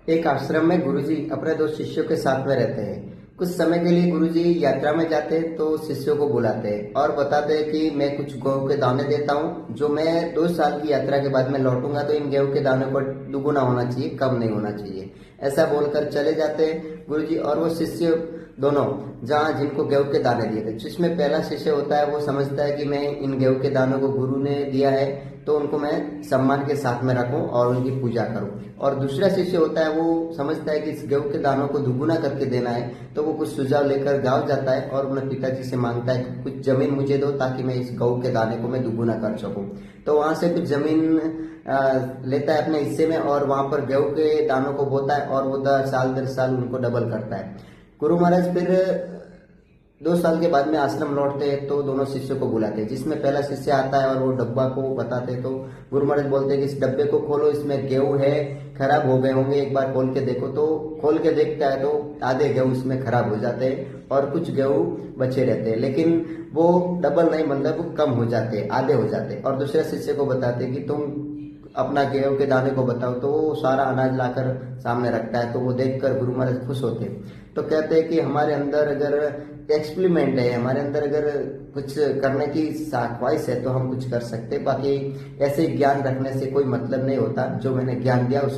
एक आश्रम में गुरुजी अपने दो शिष्यों के साथ में रहते हैं। कुछ समय के लिए गुरुजी यात्रा में जाते हैं तो शिष्यों को बुलाते हैं और बताते हैं कि मैं कुछ गेहूं के दाने देता हूं, जो मैं 2 साल की यात्रा के बाद में लौटूंगा तो इन गेहूं के दानों पर दुगुना होना चाहिए, कम नहीं होना चाहिए। ऐसा बोलकर चले जाते हैं गुरुजी और वो शिष्य दोनों जहाँ जिनको गेहूं के दाने दिए थे, जिसमें पहला शिष्य होता है वो समझता है कि मैं इन गेहूं के दानों को गुरु ने दिया है तो उनको मैं सम्मान के साथ में रखूं और उनकी पूजा करूं। और दूसरा शिष्य होता है वो समझता है कि इस गेहूं के दानों को दुगुना करके देना है, तो वो कुछ सुझाव लेकर गांव जाता है और अपने पिताजी से मांगता है कि कुछ जमीन मुझे दो ताकि मैं इस गेहूं के दाने को मैं दुगुना कर सकूं। तो वहां से कुछ जमीन लेता है अपने हिस्से में और वहां पर गेहूं के दानों को बोता है और वो साल दर साल उनको डबल करता है। गुरु महाराज फिर 2 साल के बाद में आश्रम लौटते हैं तो दोनों शिष्यों को बुलाते हैं, जिसमें पहला शिष्य आता है और वो डब्बा को बताते हैं। तो गुरु महाराज बोलते हैं कि इस डब्बे को खोलो, इसमें गेहूं है, खराब हो गए होंगे, एक बार खोल के देखो। तो खोल के देखता है तो आधे गेहूं इसमें खराब हो जाते हैं और कुछ गेहूं बचे रहते हैं, लेकिन वो डबल नहीं, मतलब कम हो जाते हैं, आधे हो जाते हैं। और दूसरे शिष्य को बताते हैं कि तुम अपना गेहूं के दाने को बताओ। तो वो सारा अनाज लाकर सामने रखता है, तो वो देखकर गुरु महाराज खुश होते हैं। तो कहते हैं कि हमारे अंदर अगर एक्सपेरिमेंट है, हमारे अंदर अगर कुछ करने की ख्वाहिश है तो हम कुछ कर सकते हैं, बाकी ऐसे ज्ञान रखने से कोई मतलब नहीं होता। जो मैंने ज्ञान दिया उसका